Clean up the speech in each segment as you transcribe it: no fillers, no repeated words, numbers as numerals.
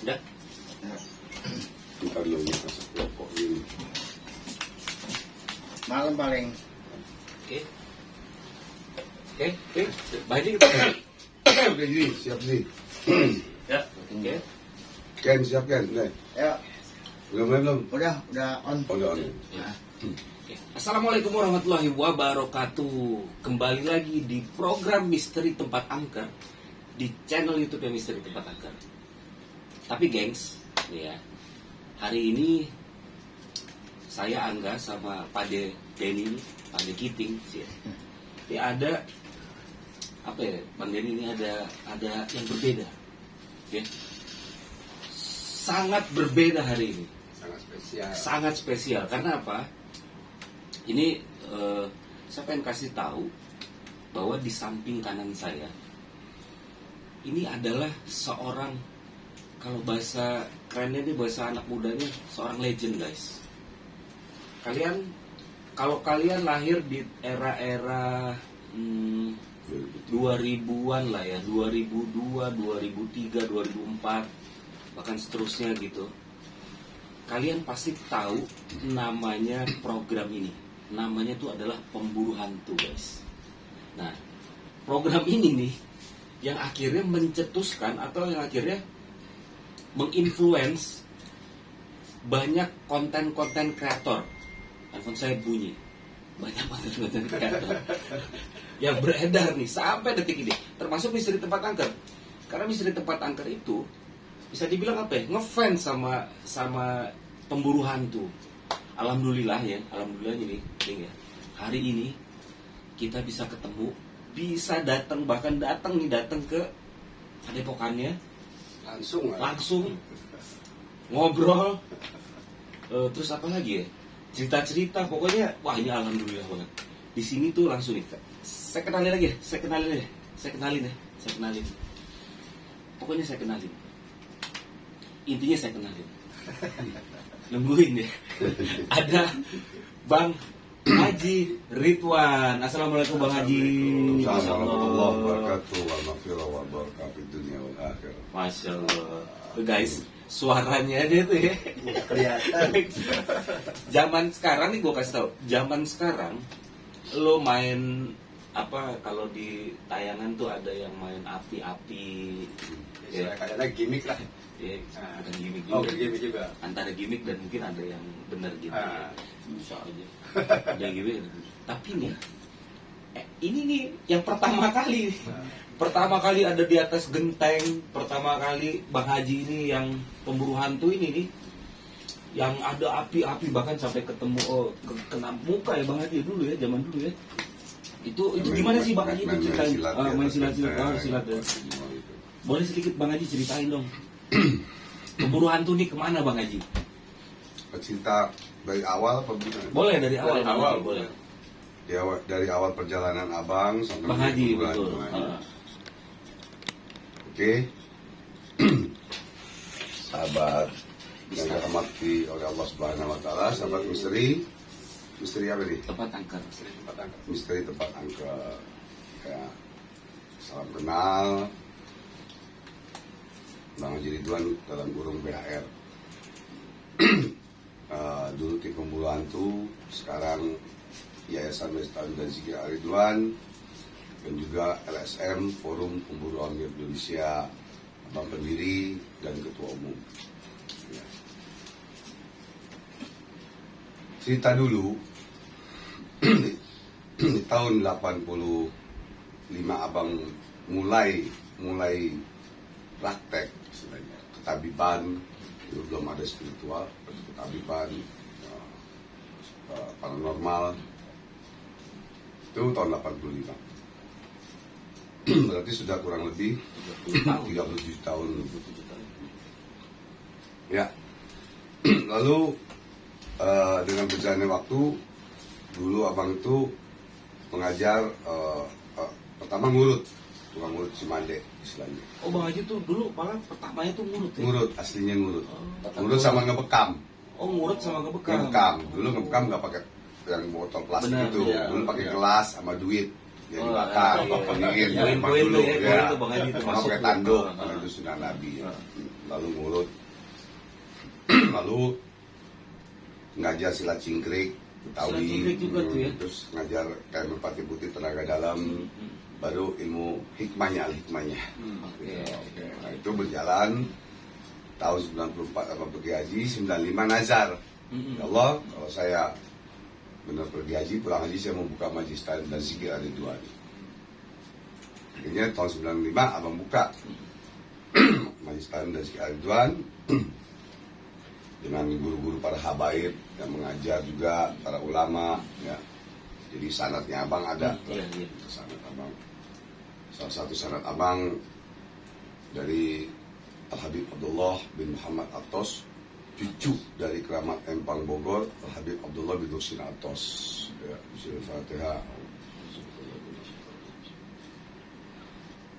Udah. Kita belum bisa sekelompok ini. Malam paling. Oke. Baik kita. Udah ini, siap nih. Ya, oke. Ken, siap Ken? Nih. Ya, Belum? udah on. Oh, udah. Ya. Oke. Assalamualaikum warahmatullahi wabarakatuh. Kembali lagi di program Misteri Tempat Angker di channel YouTube Misteri Tempat Angker. Tapi gengs, ya, hari ini saya Angga sama Pade Denny, Pade Kiting, sih. Ya ada apa ya, Bang Denny ini ada yang berbeda, ya. Sangat berbeda hari ini. Sangat spesial. Karena apa? Ini saya pengen kasih tahu bahwa di samping kanan saya ini adalah seorang, kalau bahasa kerennya ini, bahasa anak mudanya, seorang legend, guys. Kalau kalian lahir di era-era 2000-an lah ya, 2002, 2003, 2004, bahkan seterusnya gitu, kalian pasti tahu namanya program ini. Namanya itu adalah Pemburu Hantu, guys. Nah, program ini nih yang akhirnya mencetuskan atau yang akhirnya menginfluence banyak konten-konten kreator. Handphone saya bunyi. Banyak konten-konten kreator yang beredar nih sampai detik ini, termasuk Misteri Tempat Angker. Karena Misteri Tempat Angker itu bisa dibilang apa ya, ngefans sama pemburu hantu. Alhamdulillah ya, alhamdulillah ini ya. Hari ini kita bisa ketemu, bisa datang, bahkan datang ke padepokannya langsung ngobrol, terus apa lagi ya, cerita-cerita, pokoknya wah ini alhamdulillah banget. Di sini tuh langsung nih, saya kenalin. Pokoknya saya kenalin. Intinya saya kenalin. Nungguin ya. Ada Bang Haji Ridwan. Assalamualaikum Bang Haji. Assalamualaikum warahmatullahi wabarakatuh. Masya Allah. Guys, suaranya dia tuh ya Kelihatan. Zaman sekarang nih gue kasih tau, zaman sekarang lo main apa, kalau di tayangan tuh ada yang main api-api ya, Kadang gimmick lah. ya bukan gimmick juga. Oh, gimmick juga. Antara gimmick dan mungkin ada yang benar gitu. Bisa aja ada gimmick. Tapi nih ini nih yang pertama kali ada di atas genteng. Pertama kali Bang Haji ini yang pemburu hantu ini nih, yang ada api-api, bahkan sampai ketemu kena muka ya Bang Haji dulu ya, zaman dulu ya. Itu gimana sih Bang Haji itu ceritain? Main silat ya. Boleh sedikit Bang Haji ceritain dong. Pemburu hantu nih kemana Bang Haji? Cerita dari awal apa bukan? Boleh dari awal. Boleh. Dari awal perjalanan Abang sampai Bang Haji, betul. Oke. Sahabat yang dirahmati oleh Allah Subhanahu wa taala, sahabat misteri apa nih? Tempat angker. Misteri Tempat Angker. Ya. Salam kenal. Bang Haji Ridwan dalam kurung BHR. Dulu tim pemburu hantu, sekarang Yayasan Lestari dan Zikir Ridwan, dan juga LSM Forum Pemburu Hantu Indonesia, Abang pendiri dan ketua umum. Ya. Cerita dulu di tahun 85 Abang mulai praktek istilahnya ketabiban. Dulu belum ada spiritual, ketabiban, paranormal. Itu tahun 85. Berarti sudah kurang lebih 37 tahun. Ya. Lalu dengan berjalannya waktu, dulu Abang itu mengajar, pertama ngurut, tukang ngurut Cimande istilahnya. Oh Bang Haji tuh dulu malah pertamanya tuh ngurut ya? Ngurut, aslinya ngurut. Ngurut sama ngebekam. Oh ngurut sama ngebekam. Ngebekam. Dulu ngebekam nggak pakai yang botol plastik. Benar, itu. Ya, dulu pakai gelas sama duit. dia dibakar, dingin, Koin dulu, tuh ya. itu Bang Haji itu Maka masuk pakai tuh. tanduk, karena itu sunnah Nabi. Ya. Lalu mulut, lalu ngajar silat cingkrik, Betawi, Silat cingkrik juga tuh ya. terus ngajar kayak merpati putih tenaga dalam, baru ilmu hikmahnya, al-hikmahnya. Oke. Oke. Nah itu berjalan tahun 94 apa pergi haji, 95 nazar. Ya Allah, kalau saya benar pergi haji, pulang haji saya mau buka majlis taklim dan zikir Ridwan. Akhirnya tahun 95 abang buka majlis taklim dan zikir Ridwan dengan guru-guru para habaib yang mengajar juga, para ulama. Ya. Jadi sanadnya abang ada. Iya. Sanad abang. Salah satu sanad abang dari Al-Habib Abdullah bin Muhammad Atos, cucu dari keramat Empang Bogor, Al-Habib Abdullah bin Husin Atos. Ya, Bismillahirrahmanirrahim.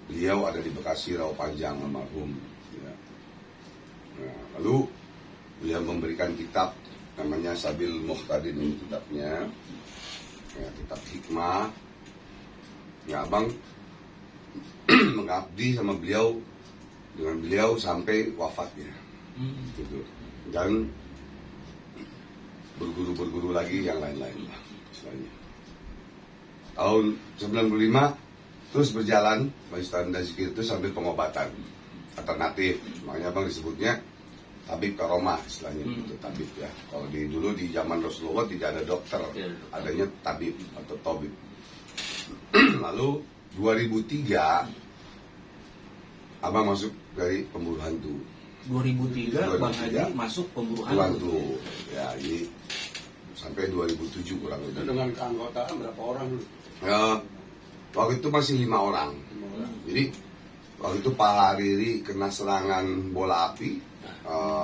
Beliau ada di Bekasi, Rawa Panjang, almarhum. Ya. Nah, lalu beliau memberikan kitab namanya Sabil Muhtadin, ini kitabnya, ya, kitab hikmah. Ya, abang mengabdi sama beliau, dengan beliau sampai wafatnya, gitu. Dan berguru lagi yang lain-lain lah, istilahnya. Tahun 95 terus berjalan majlis taklim dan zikir itu sambil pengobatan alternatif, makanya abang disebutnya tabib karomah, istilahnya gitu, tabib ya. Kalau dulu di zaman Rasulullah tidak ada dokter, adanya tabib atau tabib. Lalu 2003 abang masuk dari pemburu hantu. 2003 Bang Haji masuk pemburu hantu. Ya, jadi sampai 2007 kurang Itu lebih. dengan keanggotaan berapa orang dulu? Ya, waktu itu masih 5 orang. Jadi waktu itu Pak Hariri kena serangan bola api.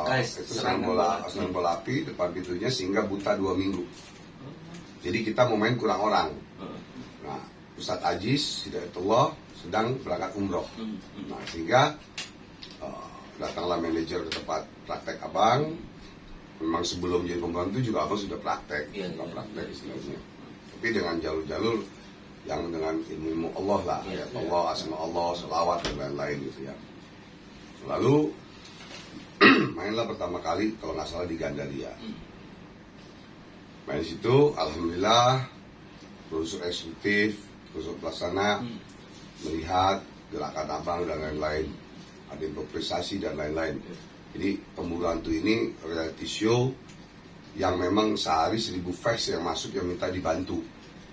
Guys, Itu serangan bola api depan pintunya sehingga buta 2 minggu. Jadi kita mau main kurang orang. Nah, Ustadz Aziz Hidayatullah sedang berangkat umroh. Nah, sehingga datanglah manajer ke tempat praktek abang. Memang sebelum jadi pembantu juga abang sudah praktek, praktek istilahnya. Tapi dengan jalur-jalur yang dengan ilmu Allah lah, ayat Allah, asma Allah, selawat dan lain-lain gitu ya. Lalu mainlah pertama kali kalau nggak salah di Gandaria. Main di situ, alhamdulillah, produser eksekutif, produser pelaksana melihat gerakan abang dan lain-lain, ada improvisasi dan lain-lain. Jadi pemburu hantu ini reality show yang memang sehari 1000 fax yang masuk yang minta dibantu,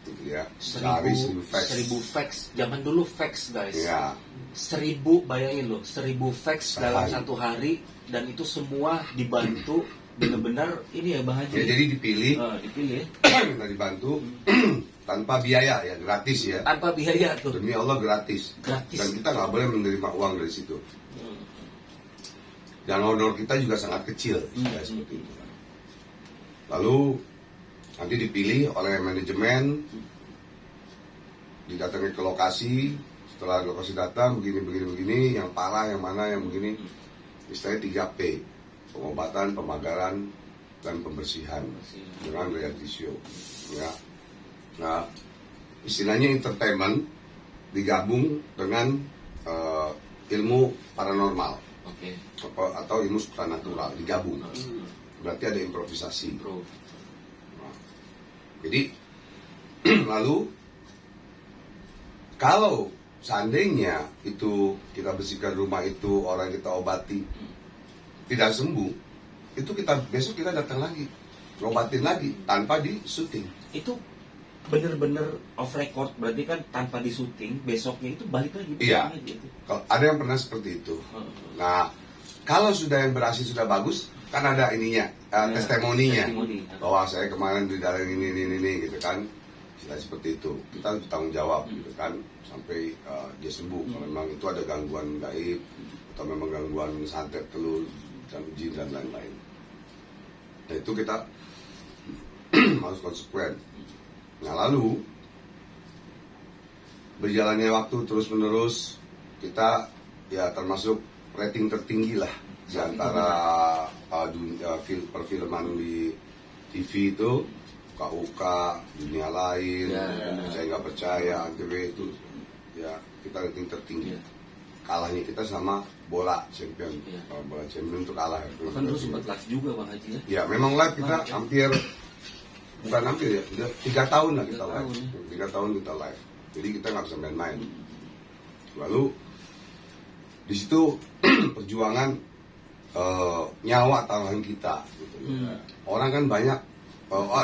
gitu ya. Sehari 1000 fax. 1000 fax. Zaman dulu fax guys. Ya. 1000, bayangin loh, 1000 fax dalam satu hari, dan itu semua dibantu. Benar-benar ini ya Bang Haji. Ya, jadi dipilih, dipilih minta dibantu tanpa biaya ya, gratis ya. tanpa biaya tuh. Demi Allah gratis. Gratis. Dan kita nggak boleh menerima uang dari situ. Dan honor kita juga sangat kecil, ya, seperti itu. Lalu nanti dipilih oleh manajemen, didatangi ke lokasi. Setelah lokasi datang, begini, yang parah, yang mana, yang begini. Istilahnya 3P, pengobatan, pemagaran, dan pembersihan dengan reality show. Ya. Nah, istilahnya entertainment digabung dengan ilmu paranormal. Oke. Atau ilmu supranatural digabung, berarti ada improvisasi. Nah, jadi lalu kalau seandainya itu kita bersihkan rumah itu, orang kita obati tidak sembuh, itu kita besok kita datang lagi, ngobatin lagi tanpa di syuting. Itu bener-bener off record, berarti kan tanpa di syuting, besoknya itu balik lagi. Iya. Gitu. Kalau ada yang pernah seperti itu. Nah, kalau sudah yang berhasil sudah bagus, kan ada ininya, testimoninya, bahwa saya kemarin di dalam ini gitu kan, tidak seperti itu. Kita bertanggung jawab gitu kan, sampai dia sembuh. Kalau memang itu ada gangguan gaib atau memang gangguan santet telur dan jin dan lain-lain. Nah, itu kita harus konsekuen. Nah, lalu berjalannya waktu terus-menerus, kita ya termasuk rating tertinggi lah di antara dunia perfilman di TV itu, KUK, dunia lain, Ya. saya nggak percaya, ATW itu ya kita rating tertinggi. Ya. Kalahnya kita sama bola champion, Ya. kalau bola champion itu kalah. Bahkan dulu sempat live juga Bang Haji ya. Ya memang live kita hampir, bukan hampir ya, udah 3 tahun lah kita 3 live. tahun, ya. 3 tahun kita live. Jadi kita nggak bisa main-main. Lalu di situ perjuangan nyawa taruhan kita. Gitu. Orang kan banyak,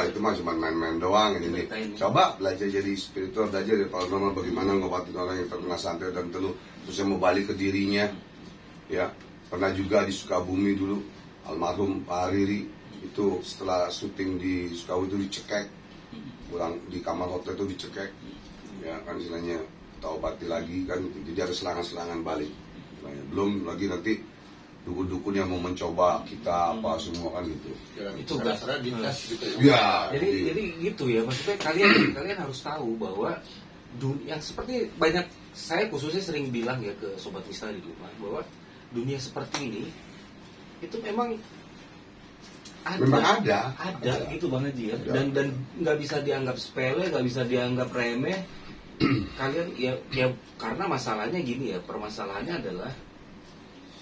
itu mah cuma main-main doang ini. Ceritain. Coba belajar jadi spiritual, belajar dari paranormal bagaimana ngobatin orang yang terkena santet dan teluh, terus yang mau balik ke dirinya. Ya, pernah juga di Sukabumi dulu almarhum Pak Hariri itu setelah syuting di Sukabumi itu dicekek, pulang di kamar hotel itu dicekek, ya kan istilahnya kita obati lagi kan, jadi ada serangan-serangan balik. Belum lagi nanti dukun-dukun yang mau mencoba kita apa semua kan gitu. Itu enggak dites gitu ya. Ya, jadi gitu ya, maksudnya kalian harus tahu bahwa dunia yang seperti banyak, saya khususnya sering bilang ya ke sobat Mista di rumah bahwa dunia seperti ini itu memang ada gitu Bang Haji ya. Ada. Dan nggak bisa dianggap sepele, nggak bisa dianggap remeh. Kalian ya karena masalahnya gini ya, permasalahannya adalah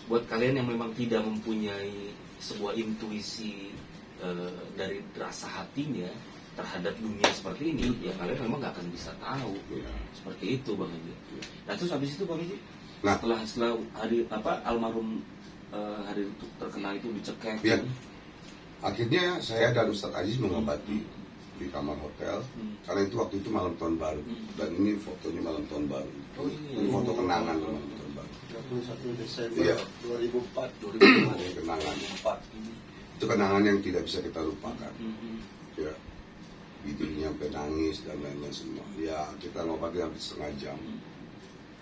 buat kalian yang memang tidak mempunyai sebuah intuisi dari rasa hatinya terhadap dunia seperti ini, ya kalian memang nggak akan bisa tahu. Ya. Seperti itu Bang Haji. Nah terus habis itu Bang Haji, Nah. setelah hari almarhum hari itu terkenal itu dicekek. Ya. Akhirnya saya dan Ustadz Aziz mengobati di kamar hotel, karena itu waktu itu malam tahun baru, dan ini fotonya malam tahun baru. Oh, iya. Ini foto kenangan malam tahun baru. 31 Desember Iya. 2004. Ini kenangan. 2004. Itu kenangan yang tidak bisa kita lupakan. Mhm. Ya, bidingnya sampai nangis dan lain-lain semua. Ya, kita ngobati hampir setengah jam.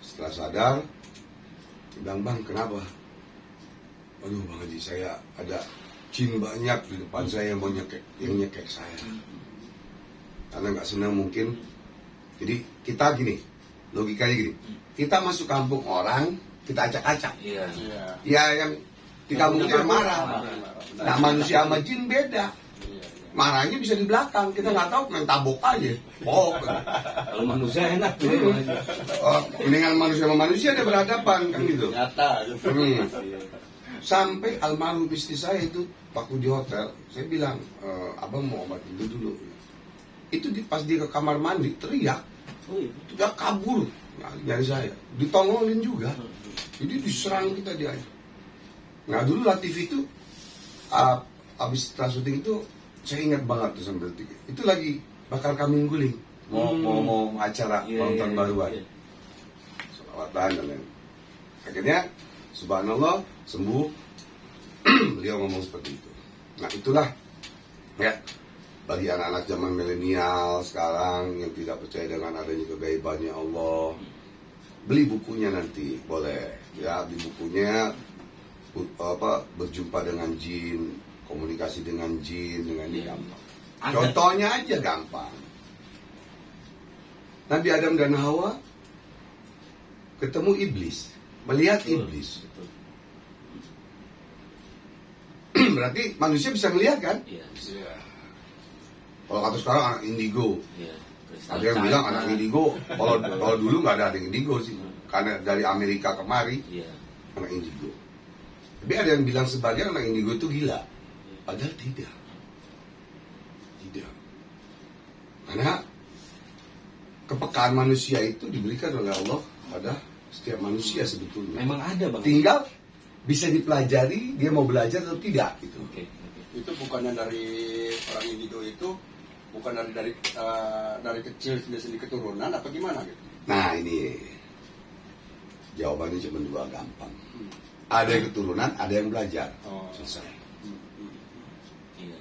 Setelah sadar, bilang, "Bang, kenapa?" "Aduh, Bang Haji, saya ada jin banyak di depan saya yang mau nyekek saya." Karena nggak senang mungkin. Jadi kita gini, logikanya gini, kita masuk kampung orang, kita acak-acak. Iya. Iya. Ya yang di kampung kita marah. Nah manusia sama jin beda. Marahnya bisa di belakang, kita nggak tahu, main tabok aja. Oh, Kalau manusia enak tuh Bang Haji. mendingan manusia sama manusia dia berhadapan kan gitu. Nyata. Sampai almarhum istri saya itu waktu di hotel, saya bilang, "Abang mau obatin dulu." Itu pas dia ke kamar mandi teriak, Oh iya. dia kabur nyari saya, ditongolin juga. Jadi diserang kita dia. Nah dulu Latif itu abis setelah syuting itu saya ingat banget tuh sampai detik. Itu lagi bakar kambing guling, mau acara Iya, malam iya, tahun baruan, iya. sholawatan dan lain. Akhirnya subhanallah sembuh. Beliau ngomong seperti itu. Nah itulah ya, bagi anak-anak zaman milenial sekarang yang tidak percaya dengan adanya kegaibannya Allah, beli bukunya nanti boleh ya, di bukunya berjumpa dengan jin, komunikasi dengan jin, dengan ini gampang. Contohnya aja gampang. Nabi Adam dan Hawa ketemu iblis, melihat iblis. Berarti manusia bisa melihat kan? Iya. Kalau kata sekarang anak indigo, Iya. ada yang bilang anak indigo. Kalau dulu nggak ada indigo sih, karena dari Amerika kemari Iya. anak indigo. Tapi ada yang bilang sebagian anak indigo itu gila, padahal tidak. Karena kepekaan manusia itu diberikan oleh Allah pada setiap manusia sebetulnya. Memang ada Bang. Tinggal bisa dipelajari dia mau belajar atau tidak gitu. Oke. Itu bukannya dari orang indigo itu bukan dari kecil sendiri keturunan atau gimana gitu? Nah ini jawabannya cuma dua, gampang. Ada yang keturunan, ada yang belajar. Oh. Selesai. Iya.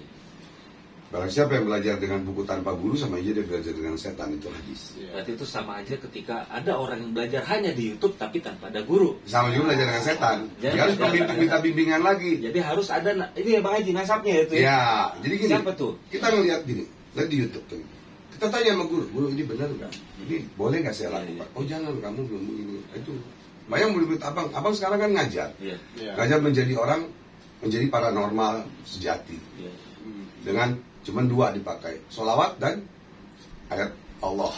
Barang siapa yang belajar dengan buku tanpa guru, sama aja dia belajar dengan setan, itu hadis. Berarti itu sama aja ketika ada orang yang belajar hanya di YouTube tapi tanpa ada guru. Sama juga belajar dengan setan. Dia harus minta bimbingan lagi. Jadi harus ada ini ya Bang Haji nasabnya itu ya. Ya, jadi gini. Siapa tuh? Kita ngelihat gini, lihat di YouTube tuh. Kita tanya sama guru ini benar nggak? Ini boleh nggak saya lakukan? Oh jangan, kamu belum begini. Itu. Bayang murid abang sekarang kan ngajar. Iya. Iya. Ngajar menjadi orang, menjadi paranormal sejati. Iya. dengan cuman 2 dipakai, sholawat dan ayat Allah,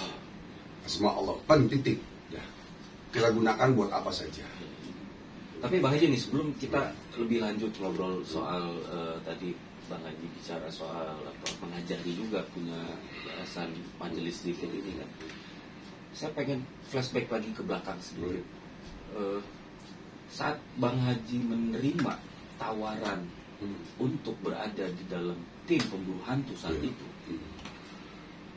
asma Allah, titik. Ya. Kita gunakan buat apa saja. Tapi Bang Haji nih, sebelum kita lebih lanjut ngobrol soal tadi Bang Haji bicara soal mengajari juga punya yayasan majelis zikir ini kan, saya pengen flashback lagi ke belakang sedikit. Saat Bang Haji menerima tawaran untuk berada di dalam tim pemburu hantu saat itu,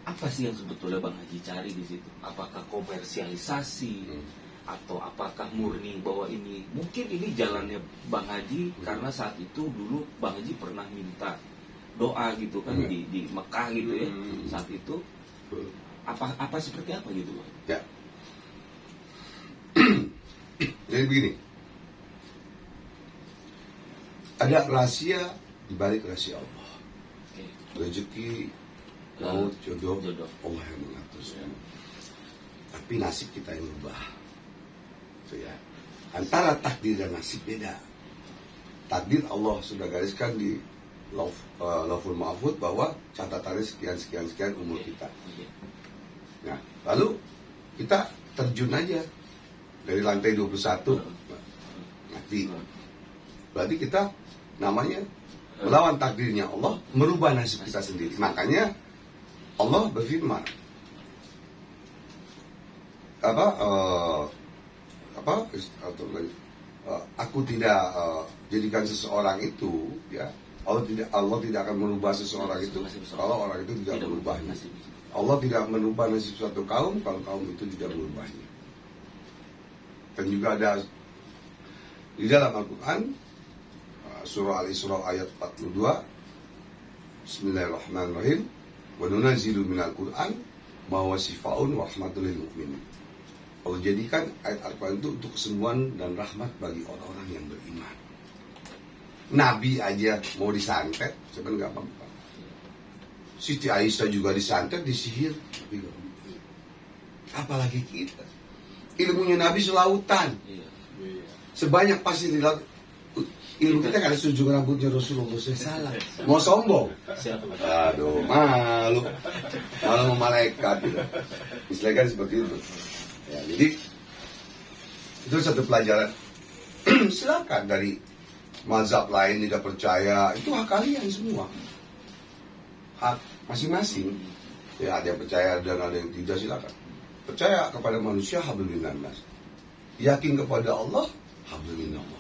apa sih yang sebetulnya Bang Haji cari di situ? Apakah komersialisasi atau apakah murni bahwa ini mungkin ini jalannya Bang Haji karena saat itu dulu Bang Haji pernah minta doa gitu kan di Mekah gitu ya saat itu, apa seperti apa gitu Bang? Ya. Jadi begini, ada rahasia di balik rahasia Allah. Rezeki, maut, jodoh, Allah yang mengatur semua. Tapi nasib kita yang berubah. Itu ya. Antara takdir dan nasib beda. Takdir Allah sudah gariskan di Lauful Mahfuz bahwa catatannya sekian umur kita. Nah, lalu kita terjun aja dari lantai 21 mati. Berarti kita namanya melawan takdirnya Allah, merubah nasib kita sendiri. Makanya Allah berfirman, aku tidak jadikan seseorang itu, ya, Allah tidak akan merubah seseorang itu kalau orang itu tidak merubahnya. Allah tidak merubah nasib suatu kaum kalau kaum itu tidak merubahnya. Dan juga ada di dalam Al-Quran surah Al-Isra ayat 42, Bismillahirrahmanirrahim, wa nunazzilu minal Qur'an ma huwa shifaa'un wa rahmatul lil mu'minin. Allah jadikan ayat Al-Quran itu untuk kesembuhan dan rahmat bagi orang-orang yang beriman. Nabi aja mau disantet, sebenarnya nggak apa-apa. Siti Aisyah juga disantet, disihir, apalagi kita. Ilmunya Nabi selautan, sebanyak pasir di laut. Ilmu kita kan sujud rambutnya Rasulullah salah. Mau sombong? Aduh, malu. Malah mau malaikat gitu. Istilahnya kan seperti itu. Ya, jadi itu satu pelajaran. Silakan dari mazhab lain tidak percaya, itu hak kalian semua. Hak masing-masing. Ya, ada yang percaya dan ada yang tidak, silakan. Percaya kepada manusia, hablum minannas. Yakin kepada Allah, hablum minallah.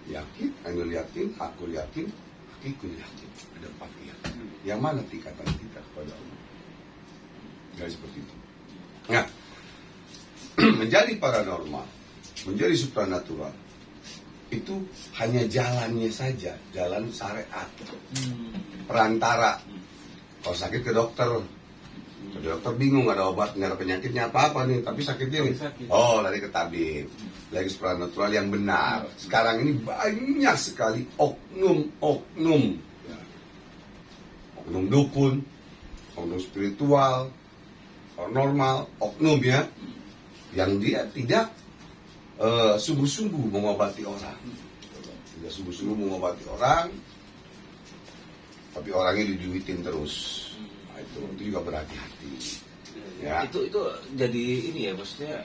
Yakin, anda yakin, aku yakin, aku yakin. Ada 4 yakin. Yang mana tingkatan kita kepada Allah? Jadi seperti itu. Nah, menjadi paranormal, menjadi supranatural, itu hanya jalannya saja, jalan syariat, perantara. Kalau sakit ke dokter bingung, nggak ada obat, nggak ada penyakitnya apa-apa nih, tapi sakitnya nih, oh lari ke tabib, lagi supranatural yang benar. Sekarang ini banyak sekali oknum dukun, oknum spiritual, normal, oknum ya, yang dia tidak sungguh-sungguh mengobati orang, tapi orangnya diduitin terus. Nah, itu juga berhati-hati. Ya. Itu jadi ini ya, maksudnya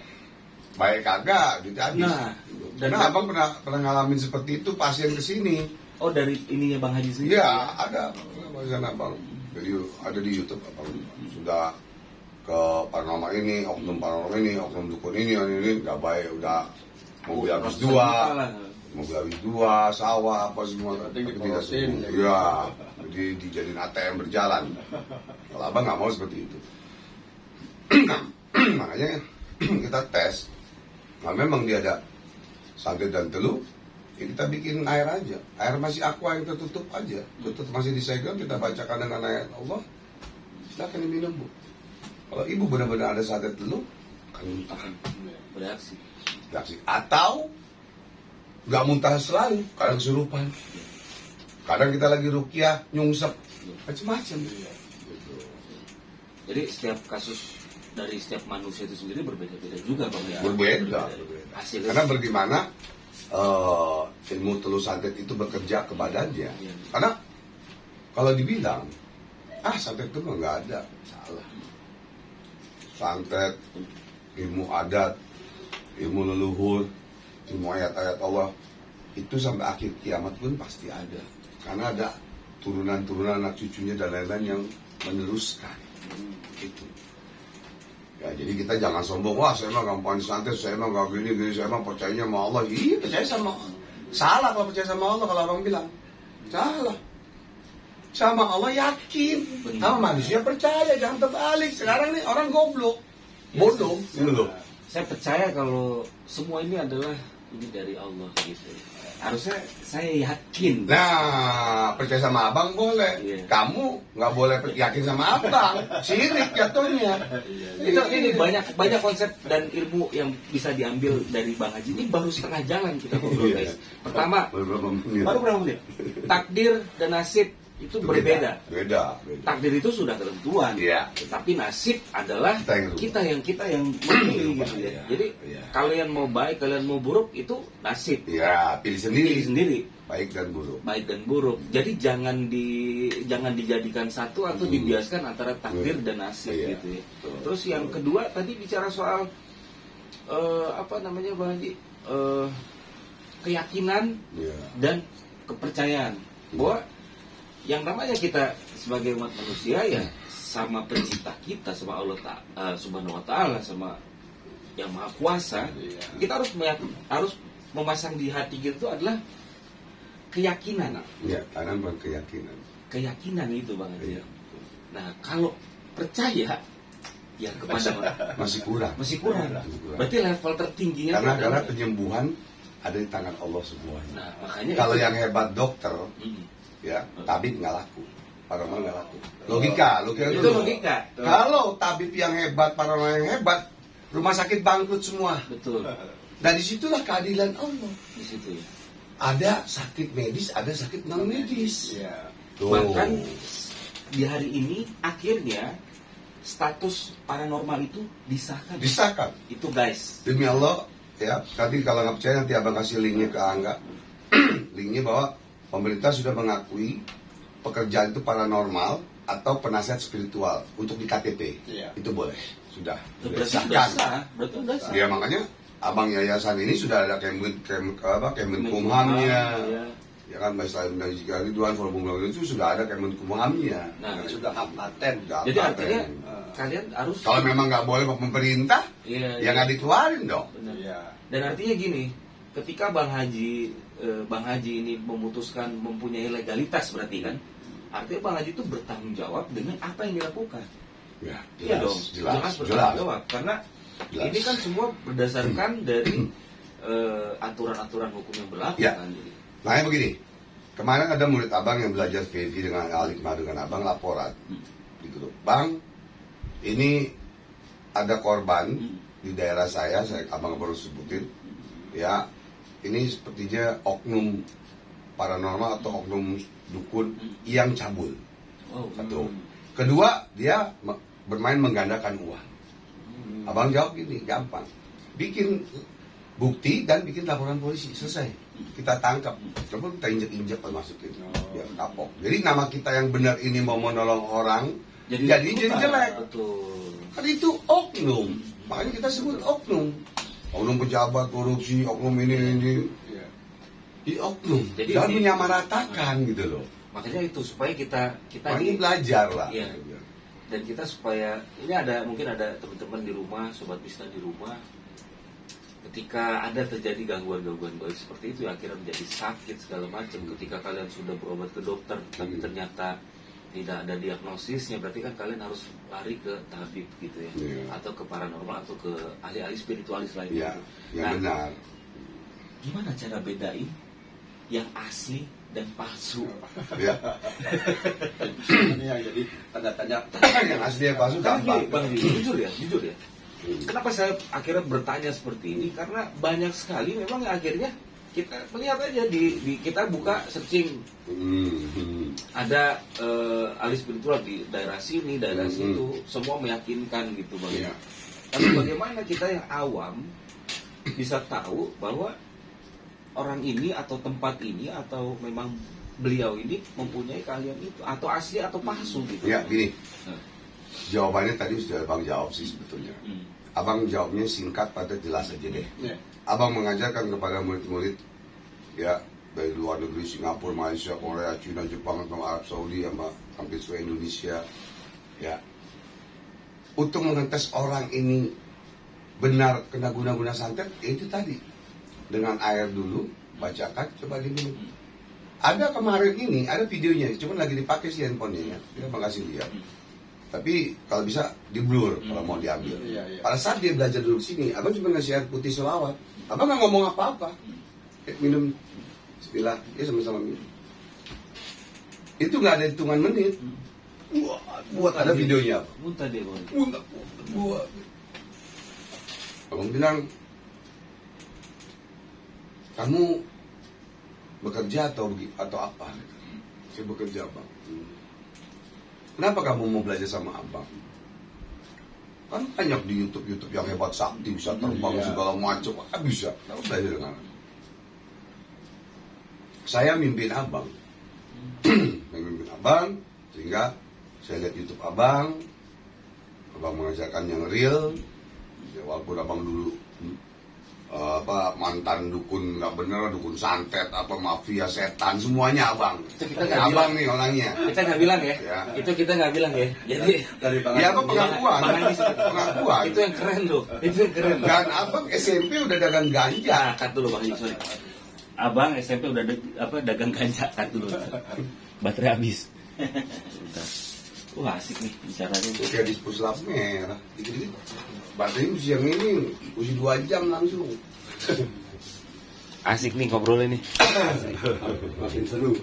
baik kagak gitu habis. Nah, dan karena abang pernah ngalamin seperti itu, pasien kesini. Oh, dari ininya Bang Haji sendiri? Iya, ada pasien abang. Jadi ada di YouTube abang sudah ke paranormal ini, oknum paranormal ini, oknum dukun ini nggak baik, udah mobil habis 2, sawah apa semua, tapi tidak semua. Iya, jadi dijadiin ATM berjalan. Kalau abang nggak mau seperti itu. Makanya kita tes. Nah, memang dia ada santet dan teluh, ya kita bikin air aja. Air masih aqua yang tertutup aja, tutup masih disegel, kita bacakan dengan ayat Allah. Silakan diminum, Bu. Kalau ibu benar-benar ada santet teluh, akan muntah, bereaksi. Atau nggak muntah selalu, kadang kesurupan, kadang kita lagi ruqyah nyungsep, macam-macam. Jadi setiap kasus dari setiap manusia itu sendiri berbeda-beda juga Bang ya. Berbeda. Hasilnya Karena bagaimana ilmu teluh santet itu bekerja kepadanya. Karena Kalau dibilang, santet itu nggak ada, salah. Santet, ilmu adat, ilmu leluhur, ilmu ayat-ayat Allah, itu sampai akhir kiamat pun pasti ada. Karena ada turunan-turunan anak cucunya dan lain-lain yang meneruskan. Itu. Ya, jadi kita jangan sombong, wah saya emang gampang santet, saya emang gak gini, saya emang percayanya sama Allah. Iya, percaya sama Allah. Salah kalau percaya sama Allah, kalau orang bilang. Salah. Sama Allah yakin. Sama manusia percaya, jangan terbalik. Sekarang nih orang goblok. Bodoh. Gitu loh. Saya percaya kalau semua ini adalah ini dari Allah gitu. Harusnya saya yakin. Nah, percaya sama abang boleh. Iya. Kamu nggak boleh yakin sama abang. Sirik jatuhnya. Itu ini banyak konsep dan ilmu yang bisa diambil dari Bang Haji. Ini baru setengah jalan kita ngobrol, guys. Pertama, baru berapa menit? Takdir dan nasib itu berbeda. Beda. Takdir itu sudah ketentuan. Iya. Tapi nasib adalah kita yang memilih gitu ya. Iya. Jadi Iya. kalian mau baik, kalian mau buruk itu nasib. Ya, pilih sendiri. Pilih sendiri. Baik dan buruk. Baik dan buruk. Jadi jangan dijadikan satu atau dibiaskan antara takdir dan nasib Iya. gitu ya. Terus yang kedua tadi bicara soal apa namanya Bang Haji? Keyakinan Iya. dan kepercayaan bahwa yang namanya kita sebagai umat manusia ya sama pencipta kita, sama Allah Subhanahu wa taala, sama yang Maha Kuasa. Kita harus memasang di hati kita itu adalah keyakinan. Ya, tanam keyakinan. Keyakinan itu Bang Haji. Iya. Nah, kalau percaya ya kepada Masih kurang. masih kurang. Berarti level tertingginya itu Karena adalah- penyembuhan ada di tangan Allah semuanya. Nah, makanya Kalau itu- yang hebat dokter, ya tabib nggak laku, paranormal nggak laku. Logika itu dulu. logika. Kalau tabib yang hebat, paranormal yang hebat, rumah sakit bangkrut semua. Betul. Dan disitulah keadilan Allah. Di situ ya. Ada sakit medis, ada sakit non medis. Iya. Tuh. Bahkan di hari ini akhirnya status paranormal itu disahkan. Disahkan. Itu guys. Demi Allah, ya. Nanti kalau nggak percaya nanti abang kasih linknya ke Angga. Linknya bahwa pemerintah sudah mengakui pekerjaan itu paranormal atau penasihat spiritual untuk di KTP. Iya. Itu boleh. Sudah Berarti udah disahkan. sah. Berarti udah sah. Ya makanya abang yayasan ini sudah ada Kemenkumhamnya. Iya. Ya kan Majelis dan jika Ridwan Forum itu sudah ada Kemenkumhamnya. Nah, Sudah hak paten. Sudah jadi paten. artinya kalian harus Kalau memang nggak boleh pemerintah, Iya, ya nggak dikeluarin dong. benar. Iya. Dan artinya gini, ketika Bang Haji ini memutuskan mempunyai legalitas berarti kan, artinya Bang Haji itu bertanggung jawab dengan apa yang dilakukan. Ya, Iya dong, jelas bertanggung jawab. Karena Jelas. ini kan semua berdasarkan dari aturan-aturan hukum yang berlaku Ya. kan. Jadi, Makanya begini, kemarin ada murid abang yang belajar VV dengan Alikma dengan abang laporan di grup. Bang, ini ada korban di daerah saya abang baru sebutin. Ya, ini sepertinya oknum paranormal atau oknum dukun yang cabul. oh, Satu. Kedua, dia bermain menggandakan uang. Abang jawab gini, gampang. Bikin bukti dan bikin laporan polisi, selesai. Kita tangkap, coba kita injek-injek masukin, biar kapok. Jadi nama kita yang benar ini mau menolong orang, jadi jelek. Betul. Kan itu oknum, makanya kita sebut oknum. Oknum pejabat korupsi, oknum ini. Iya. Di oknum, Jadi jangan ini- menyamaratakan gitu loh. Makanya itu supaya kita Makanya belajar lah. Iya. Dan kita supaya ini mungkin ada teman-teman di rumah, sobat Bisna di rumah, ketika ada terjadi gangguan-gangguan gaib seperti itu yang akhirnya menjadi sakit segala macam, ketika kalian sudah berobat ke dokter tapi ternyata tidak ada diagnosisnya, berarti kan kalian harus lari ke tabib gitu ya, Iya. atau ke paranormal atau ke ahli-ahli spiritualis lain. Iya, gitu. yang Nah, benar. gimana cara bedain yang asli dan palsu? Ya. Ini yang jadi tanda-tanya. Yang asli yang palsu Kan gampang. gini, Bang, jujur ya. Kenapa saya akhirnya bertanya seperti ini? Karena banyak sekali memang yang akhirnya kita melihat aja di kita buka searching ada ahli spiritual di daerah sini, daerah situ, semua meyakinkan gitu Bang. Iya. Tapi bagaimana kita yang awam bisa tahu bahwa orang ini atau tempat ini atau memang beliau ini mempunyai keahlian itu atau asli atau palsu gitu. Ya gini, jawabannya tadi sudah Abang jawab sih sebetulnya. Abang jawabnya singkat pada jelas aja deh. Ya. Abang mengajarkan kepada murid-murid ya dari luar negeri, Singapura, Malaysia, Korea, Cina, Jepang, atau Arab Saudi, sama hampir seluruh Indonesia, ya, untuk mengetes orang ini benar kena guna-guna santet, ya itu tadi dengan air dulu, bacakan, coba diminum. Ada kemarin ini, ada videonya, cuma lagi dipakai si handphonenya ya, kita makasih lihat. Tapi kalau bisa di blur kalau mau diambil. Iya. Pada saat dia belajar duduk sini, abang cuma ngasih air putih selawat. Abang nggak ngomong apa-apa. Minum, bismillah, ya sama-sama minum. Itu nggak ada hitungan menit. Buat ada videonya. Muntah dia bang. Buat. Abang bilang, kamu bekerja atau apa? Saya bekerja, Bang. Kenapa kamu mau belajar sama abang? Kan banyak di YouTube yang hebat sakti, bisa terbang segala macam, bisa. Kamu belajar dengan abang. Saya mimpin abang, memimpin abang, sehingga saya lihat YouTube abang mengajarkan yang real. Ya, walaupun abang dulu mantan dukun nggak bener, dukun santet, mafia setan, semuanya abang. Itu kita nggak abang bilang nih orangnya. Kita nggak bilang ya. Itu kita nggak bilang ya. Jadi Dari Bang Ya Haji. apa pengakuan? Pengakuan. itu yang keren loh. Itu yang keren. Dan abang SMP udah dagang ganja. Ya, cut dulu bang. Sorry. Abang SMP udah dagang ganja, cut dulu. Baterai habis. Bentar. Wah asik nih bicaranya. Kayak di puslap merah. Dikit-dikit. Baterainya mesti yang ini, mesti 2 jam langsung. Asik nih ngobrolnya nih. Makin seru.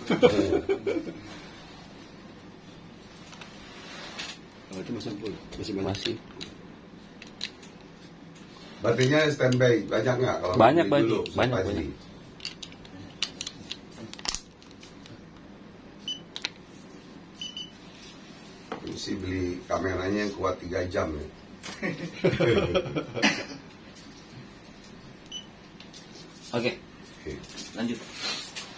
Itu masih Masih. Baterainya standby, banyak nggak? Kalau Banyak, beli dulu, banyak, surprise banyak. nih. Mesti beli kameranya yang kuat 3 jam ya. Oke, Oke. lanjut.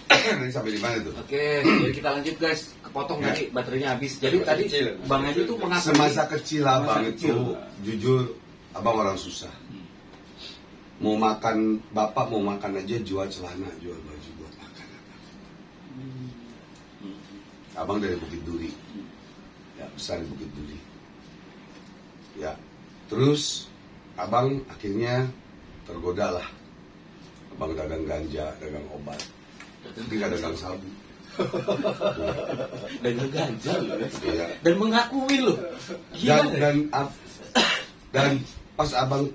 Ini sampai di mana tuh? Oke, jadi kita lanjut guys. Kepotong tadi baterainya habis. Jadi Masa tadi kecil. Bang Haji tuh mengakui Semasa kecil abang Masa itu, kecil. jujur abang orang susah. Mau makan, bapak mau makan aja jual celana, jual baju buat makan. Abang dari Bukit Duri, ya besar di Bukit Duri. Ya, terus abang akhirnya tergoda lah. Abang dagang ganja, dagang obat, tapi nggak dagang sabu. dagang ganja loh, guys. Iya. Dan mengakui loh. Gila. Dan pas abang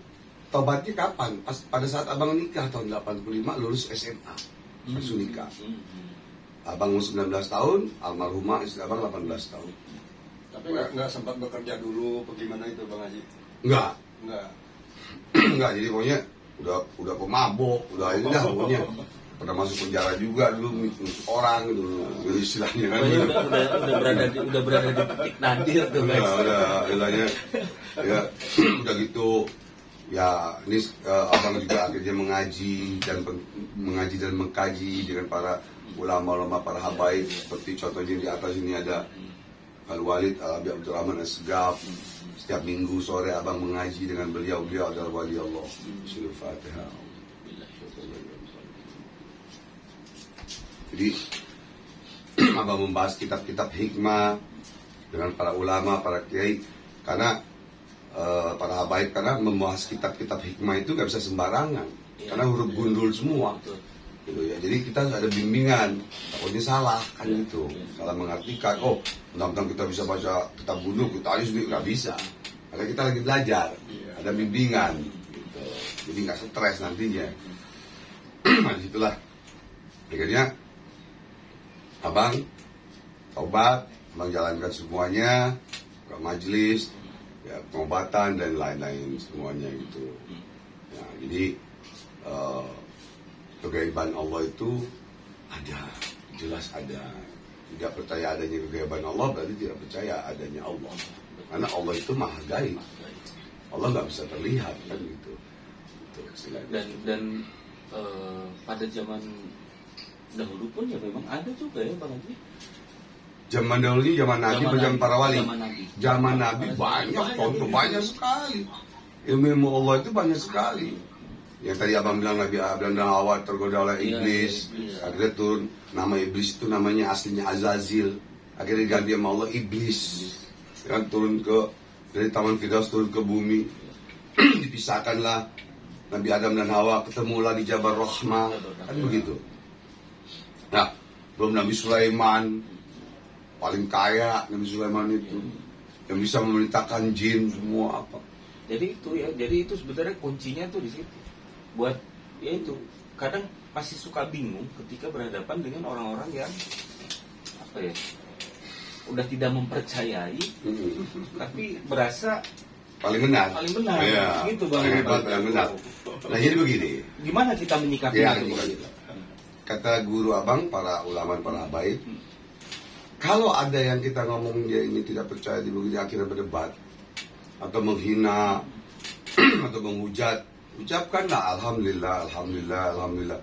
tobatnya kapan? Pada saat abang nikah tahun 85, lulus SMA, langsung nikah. Abang umur 19 tahun, almarhumah istri abang 18 tahun. Tapi nggak sempat bekerja dulu, bagaimana itu Bang Haji? Enggak, Nggak. enggak. Jadi pokoknya udah pemabok, udah ini dah pokoknya. Pernah masuk penjara juga dulu, nusuk orang gitu, istilahnya kan. Pokoknya udah berada di titik nadir tuh guys. Udah, istilahnya, ya, udah gitu. Ya, ini abang juga akhirnya mengaji dan mengkaji dengan para ulama-ulama, para habaib, seperti contohnya di atas ini ada Al-Walid Al-Abi Abdurrahman As-Segaf. Setiap minggu sore abang mengaji dengan beliau adalah wali Allah. Bismillahirrahmanirrahim. Jadi abang membahas kitab-kitab hikmah dengan para ulama, para kiai, karena para habaib, karena membahas kitab-kitab hikmah itu nggak bisa sembarangan, karena huruf gundul semua. Gitu ya. Jadi kita harus ada bimbingan, takutnya salah kan gitu, salah mengartikan. Oh, mentang-mentang kita bisa baca kitab gundul, kita aja sendiri nggak bisa. Karena kita lagi belajar, ada bimbingan, gitu. Jadi nggak stres nantinya. Nah, disitulah akhirnya abang taubat, abang jalankan semuanya ke majelis, ya, pengobatan dan lain-lain semuanya gitu. Ya, jadi kegaiban Allah itu ada, jelas ada. Tidak percaya adanya kegaiban Allah berarti tidak percaya adanya Allah. Karena Allah itu maha gaib. Allah nggak bisa terlihat kan gitu. Dan pada zaman Dahulu pun ya memang ada juga ya Bang Haji. Zaman dahulu ini zaman Nabi, zaman para wali. Zaman Nabi. Zaman Nabi banyak, contoh banyak sekali. Ilmu Allah itu banyak sekali. Yang tadi abang bilang Nabi Adam dan Hawa tergoda oleh iblis. Akhirnya turun, nama iblis itu namanya aslinya Azazil. Akhirnya diganti sama Allah iblis. Yang turun dari Taman Firdaus turun ke bumi. Dipisahkanlah Nabi Adam dan Hawa, ketemulah di Jabal Rahmah. Kan begitu. Nah, belum Nabi Sulaiman, paling kaya Nabi Sulaiman itu, yang bisa memerintahkan jin semua apa. Jadi itu sebenarnya kuncinya tuh di situ. Buat ya itu, kadang pasti suka bingung ketika berhadapan dengan orang-orang yang apa ya, udah tidak mempercayai, tapi berasa paling benar. Ya, gitu Bang. Paling benar. Nah jadi begini. Gimana kita menyikapi itu? Kata guru abang, para ulama, para habaib, kalau ada yang kita ngomong dia ini tidak percaya di begini, akhirnya berdebat atau menghina atau menghujat, ucapkanlah alhamdulillah, alhamdulillah, alhamdulillah,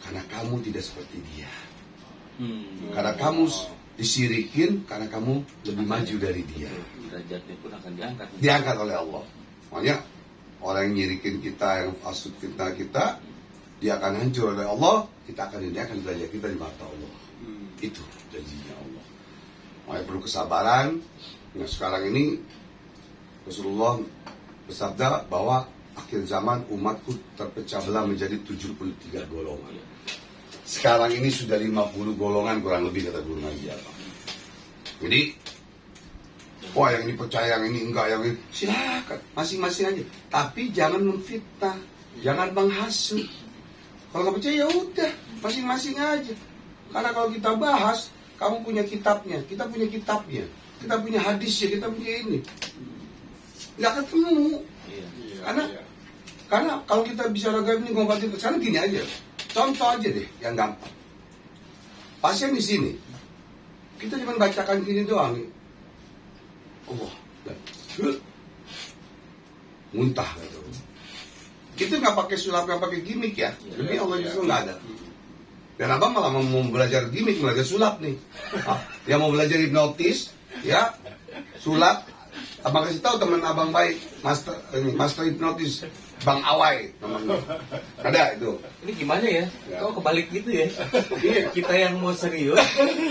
karena kamu tidak seperti dia. Karena kamu disirikin, karena kamu lebih maju dari dia. Derajatnya pun akan diangkat. Diangkat oleh Allah. Makanya orang yang nyirikin kita, yang fasud fitnah kita, dia akan hancur oleh Allah. Kita akan dinaikkan derajat kita di mata Allah. Itu janjinya Allah. Makanya perlu kesabaran. Nah sekarang ini Rasulullah bersabda bahwa akhir zaman umatku terpecah belah menjadi 73 golongan. Sekarang ini sudah 50 golongan kurang lebih kata guru ngaji. Jadi wah yang ini percaya, yang ini enggak, yang ini silakan masing-masing aja. Tapi jangan memfitnah, jangan menghasut. Kalau nggak percaya ya udah masing-masing aja. Karena kalau kita bahas, kamu punya kitabnya, kita punya kitabnya, kita punya hadisnya, kita punya ini. Nggak ketemu. Karena kalau kita bicara gaib ini ngobatin ke sana gini aja. Contoh aja deh yang gampang. Pasien di sini, kita cuma bacakan gini doang. Oh, muntah gitu. Kita nggak pakai sulap, nggak pakai gimmick ya. Demi Allah justru nggak ada. Dan abang malah mau belajar gimmick, belajar sulap nih. Yang mau belajar hipnotis, ya sulap. Abang kasih tahu teman abang baik, master hipnotis, Bang Awai namanya. Ada itu. Ini gimana ya? Kok kebalik gitu ya? Kita yang mau serius,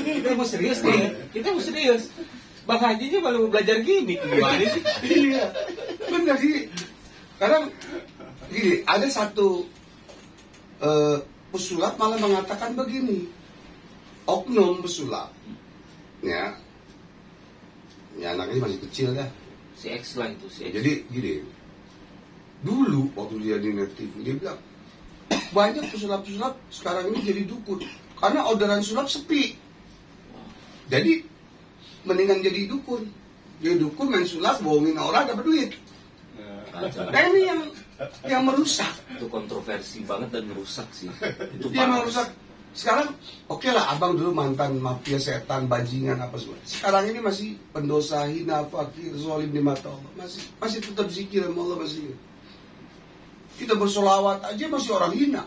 kita mau serius nih. Kita mau serius. Bang Haji aja baru belajar gimmick gimana sih? Iya, benar sih. Kadang gini, ada satu pesulap malah mengatakan begini, oknum pesulap, ya anaknya masih kecil dah. Si X lah itu, si X. Jadi gini, dulu waktu dia di Net TV dia bilang banyak pesulap-pesulap sekarang ini jadi dukun karena orderan sulap sepi. Jadi mendingan jadi dukun. Jadi dukun main sulap, bohongin orang dapat duit. Nah ini yang merusak. Itu kontroversi banget dan merusak sih. Itu Dia merusak. Sekarang oke lah abang dulu mantan mafia setan, bajingan apa semua. Sekarang ini masih pendosa, hina, fakir, zalim di mata Allah. Masih tetap zikir sama Allah masih. Kita bersolawat aja masih orang hina.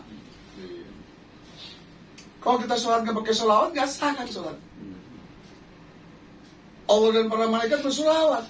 Kalau kita sholat gak pakai solawat, gak sah kan sholat. Allah dan para malaikat bersolawat.